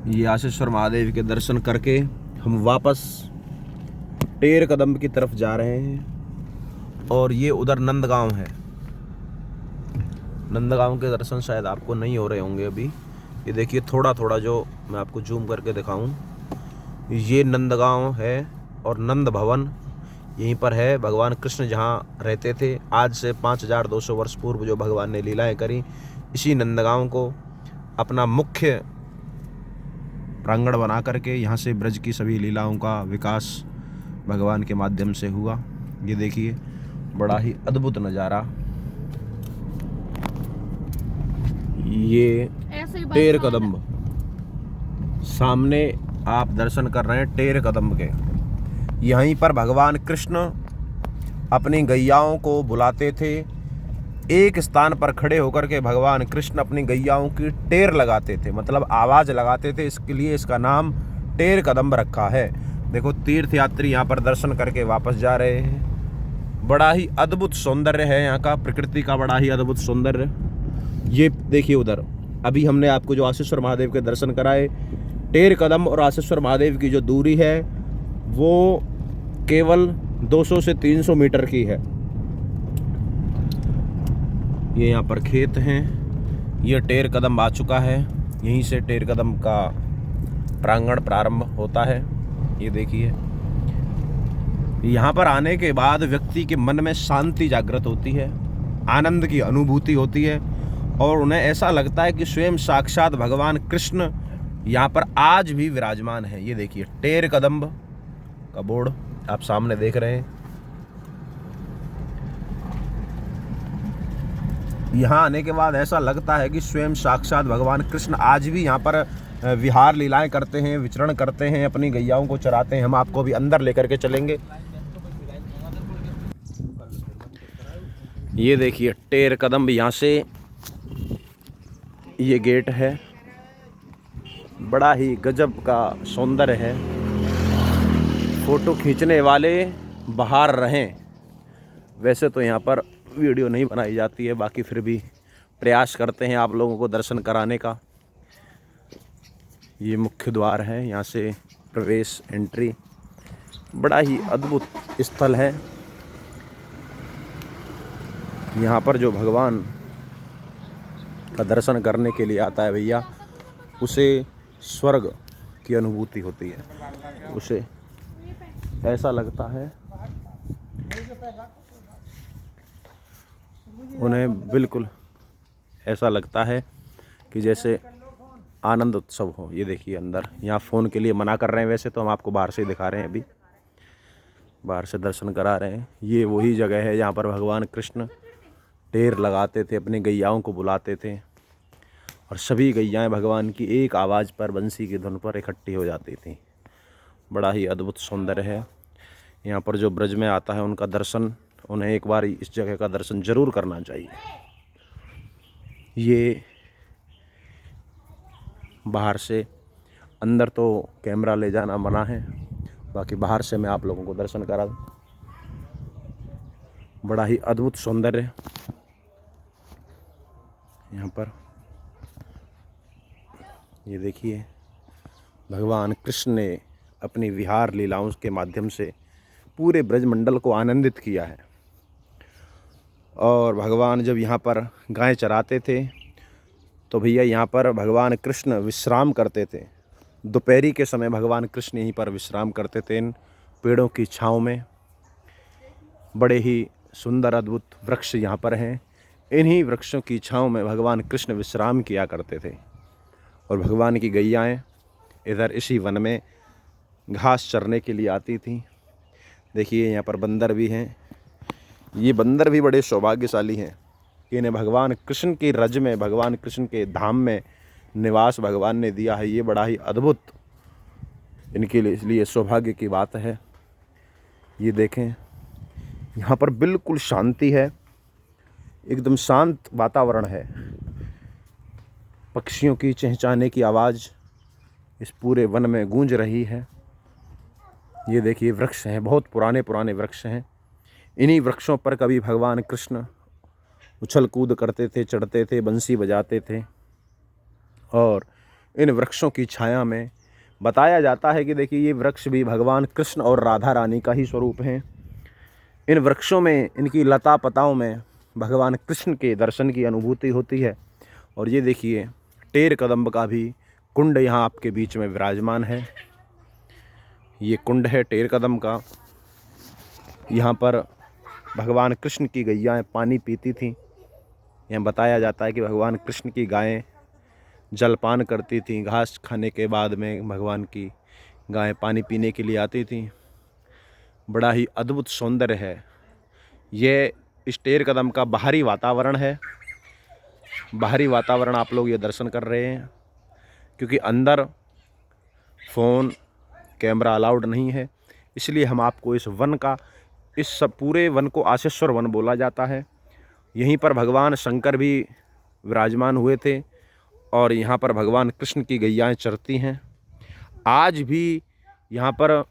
ये आशीश्वर महादेव के दर्शन करके हम वापस टेर कदम की तरफ जा रहे हैं। और ये उधर नंदगांव है। नंदगांव के दर्शन शायद आपको नहीं हो रहे होंगे अभी। ये देखिए थोड़ा थोड़ा जो मैं आपको जूम करके दिखाऊं, ये नंदगांव है और नंद भवन यहीं पर है। भगवान कृष्ण जहाँ रहते थे, आज से 5200 वर्ष पूर्व जो भगवान ने लीलाएं करी, इसी नंदगांव को अपना मुख्य प्रांगण बना करके यहाँ से ब्रज की सभी लीलाओं का विकास भगवान के माध्यम से हुआ। ये देखिए बड़ा ही अद्भुत नज़ारा। ये टेर कदम्ब सामने आप दर्शन कर रहे हैं, टेर कदम्ब के। यहीं पर भगवान कृष्ण अपनी गैयाओं को बुलाते थे। एक स्थान पर खड़े होकर के भगवान कृष्ण अपनी गैयाओं की टेर लगाते थे, मतलब आवाज़ लगाते थे। इसके लिए इसका नाम टेर कदम्ब रखा है। देखो तीर्थयात्री यहाँ पर दर्शन करके वापस जा रहे हैं। बड़ा ही अद्भुत सौंदर्य है यहाँ का, प्रकृति का बड़ा ही अद्भुत सौंदर्य। ये देखिए उधर अभी हमने आपको जो आशीश्वर महादेव के दर्शन कराए, टेर कदम्ब और आशीश्वर महादेव की जो दूरी है वो केवल 200 से 300 मीटर की है। ये यहाँ पर खेत हैं। ये टेर कदम्ब आ चुका है। यहीं से टेर कदम्ब का प्रांगण प्रारंभ होता है। ये देखिए यहाँ पर आने के बाद व्यक्ति के मन में शांति जागृत होती है, आनंद की अनुभूति होती है और उन्हें ऐसा लगता है कि स्वयं साक्षात भगवान कृष्ण यहाँ पर आज भी विराजमान है। ये देखिए टेर कदम्ब का बोर्ड आप सामने देख रहे हैं। यहाँ आने के बाद ऐसा लगता है कि स्वयं साक्षात भगवान कृष्ण आज भी यहाँ पर विहार लीलाएं करते हैं, विचरण करते हैं, अपनी गैयाओं को चराते हैं। हम आपको भी अंदर लेकर के चलेंगे। ये देखिए टेर कदम्ब, यहाँ से ये गेट है। बड़ा ही गजब का सौंदर्य है। फोटो खींचने वाले बाहर रहें। वैसे तो यहाँ पर वीडियो नहीं बनाई जाती है, बाकी फिर भी प्रयास करते हैं आप लोगों को दर्शन कराने का। ये मुख्य द्वार है, यहाँ से प्रवेश एंट्री। बड़ा ही अद्भुत स्थल है। यहाँ पर जो भगवान का दर्शन करने के लिए आता है भैया, उसे स्वर्ग की अनुभूति होती है। उसे ऐसा लगता है, उन्हें बिल्कुल ऐसा लगता है कि जैसे आनंद उत्सव हो। ये देखिए अंदर, यहाँ फ़ोन के लिए मना कर रहे हैं, वैसे तो हम आपको बाहर से ही दिखा रहे हैं, अभी बाहर से दर्शन करा रहे हैं। ये वही जगह है जहाँ पर भगवान कृष्ण टेर लगाते थे, अपनी गैयाओं को बुलाते थे और सभी गैयाएँ भगवान की एक आवाज़ पर, बंसी की धुन पर इकट्ठी हो जाती थी। बड़ा ही अद्भुत सौंदर्य है। यहाँ पर जो ब्रज में आता है उनका दर्शन, उन्हें एक बार इस जगह का दर्शन जरूर करना चाहिए। ये बाहर से, अंदर तो कैमरा ले जाना मना है, बाकी बाहर से मैं आप लोगों को दर्शन करा दूं। बड़ा ही अद्भुत सौंदर्य यहाँ पर। ये देखिए भगवान कृष्ण ने अपनी विहार लीलाओं के माध्यम से पूरे ब्रजमंडल को आनंदित किया है। और भगवान जब यहाँ पर गाय चराते थे तो भैया यहाँ पर भगवान कृष्ण विश्राम करते थे। दोपहरी के समय भगवान कृष्ण यहीं पर विश्राम करते थे, इन पेड़ों की छाँव में। बड़े ही सुंदर अद्भुत वृक्ष यहाँ पर हैं। इन्हीं वृक्षों की छाँव में भगवान कृष्ण विश्राम किया करते थे और भगवान की गैयाएँ इधर इसी वन में घास चरने के लिए आती थीं। देखिए यहाँ पर बंदर भी हैं। ये बंदर भी बड़े सौभाग्यशाली हैं कि इन्हें भगवान कृष्ण की रज में, भगवान कृष्ण के धाम में निवास भगवान ने दिया है। ये बड़ा ही अद्भुत इनके लिए सौभाग्य की बात है। ये देखें यहाँ पर बिल्कुल शांति है, एकदम शांत वातावरण है। पक्षियों की चहचहाने की आवाज़ इस पूरे वन में गूंज रही है। ये देखिए वृक्ष हैं, बहुत पुराने पुराने वृक्ष हैं। इन्हीं वृक्षों पर कभी भगवान कृष्ण उछल कूद करते थे, चढ़ते थे, बंसी बजाते थे और इन वृक्षों की छाया में। बताया जाता है कि देखिए ये वृक्ष भी भगवान कृष्ण और राधा रानी का ही स्वरूप हैं। इन वृक्षों में, इनकी लता पताओं में भगवान कृष्ण के दर्शन की अनुभूति होती है। और ये देखिए टेर कदम्ब का भी कुंड यहाँ आपके बीच में विराजमान है। ये कुंड है टेर कदम्ब का। यहाँ पर भगवान कृष्ण की गैयाएँ पानी पीती थीं। यहाँ बताया जाता है कि भगवान कृष्ण की गायें जलपान करती थीं। घास खाने के बाद में भगवान की गायें पानी पीने के लिए आती थीं। बड़ा ही अद्भुत सौंदर्य है। ये इस टेर कदम्ब का बाहरी वातावरण है। बाहरी वातावरण आप लोग ये दर्शन कर रहे हैं, क्योंकि अंदर फ़ोन कैमरा अलाउड नहीं है, इसलिए हम आपको इस वन का, इस सब पूरे वन को आशेश्वर वन बोला जाता है। यहीं पर भगवान शंकर भी विराजमान हुए थे और यहाँ पर भगवान कृष्ण की गैयाएँ चरती हैं। आज भी यहाँ पर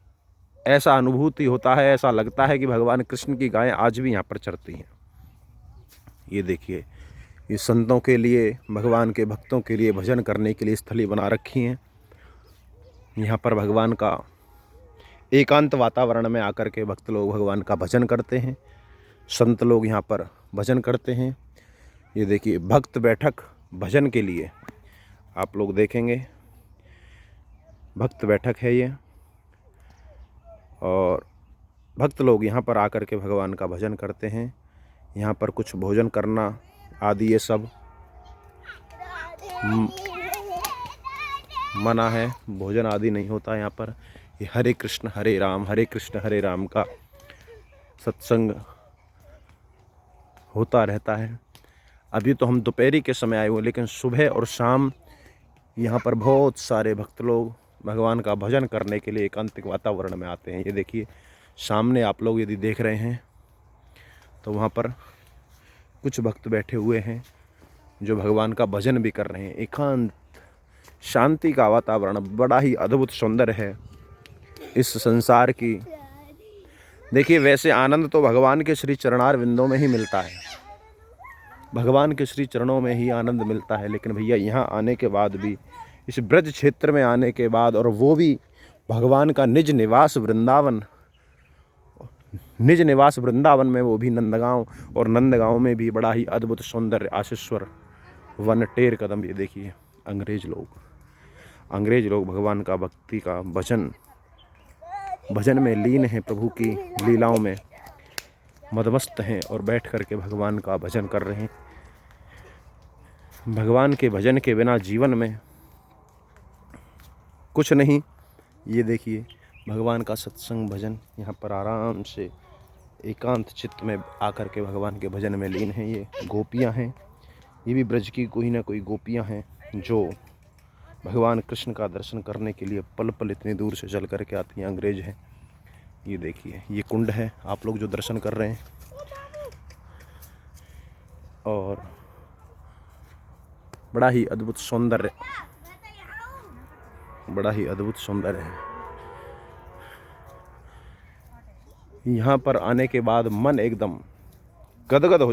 ऐसा अनुभूति होता है, ऐसा लगता है कि भगवान कृष्ण की गायें आज भी यहाँ पर चरती हैं। ये देखिए, ये संतों के लिए, भगवान के भक्तों के लिए भजन करने के लिए स्थली बना रखी हैं। यहाँ पर भगवान का एकांत वातावरण में आकर के भक्त लोग भगवान का भजन करते हैं। संत लोग यहाँ पर भजन करते हैं। ये देखिए भक्त बैठक भजन के लिए आप लोग देखेंगे, भक्त बैठक है ये। और भक्त लोग यहाँ पर आकर के भगवान का भजन करते हैं। यहाँ पर कुछ भोजन करना आदि ये सब मना है, भोजन आदि नहीं होता यहाँ पर। ये हरे कृष्ण हरे राम का सत्संग होता रहता है। अभी तो हम दोपहरी के समय आए हुए, लेकिन सुबह और शाम यहाँ पर बहुत सारे भक्त लोग भगवान का भजन करने के लिए एकांतिक वातावरण में आते हैं। ये देखिए सामने आप लोग यदि देख रहे हैं तो वहाँ पर कुछ भक्त बैठे हुए हैं जो भगवान का भजन भी कर रहे हैं। एकांत शांति का वातावरण बड़ा ही अद्भुत सौंदर्य है इस संसार की। देखिए वैसे आनंद तो भगवान के श्री चरणार विंदों में ही मिलता है, भगवान के श्री चरणों में ही आनंद मिलता है। लेकिन भैया यहाँ आने के बाद भी, इस ब्रज क्षेत्र में आने के बाद, और वो भी भगवान का निज निवास वृंदावन में, वो भी नंदगांव, और नंदगांव में भी बड़ा ही अद्भुत सौंदर्य आशेश्वर वन टेर कदम्ब। ये देखिए अंग्रेज लोग भगवान का भक्ति का भजन में लीन हैं, प्रभु की लीलाओं में मदमस्त हैं और बैठ कर के भगवान का भजन कर रहे हैं। भगवान के भजन के बिना जीवन में कुछ नहीं। ये देखिए भगवान का सत्संग भजन, यहाँ पर आराम से एकांत चित्त में आकर के भगवान के भजन में लीन हैं। ये गोपियाँ हैं, ये भी ब्रज की कोई ना कोई गोपियाँ हैं जो भगवान कृष्ण का दर्शन करने के लिए पल पल इतनी दूर से चल कर के आती हैं। अंग्रेज हैं। ये देखिए ये कुंड है आप लोग जो दर्शन कर रहे हैं, और बड़ा ही अद्भुत सौंदर्य है। यहाँ पर आने के बाद मन एकदम गदगद हो जाता है।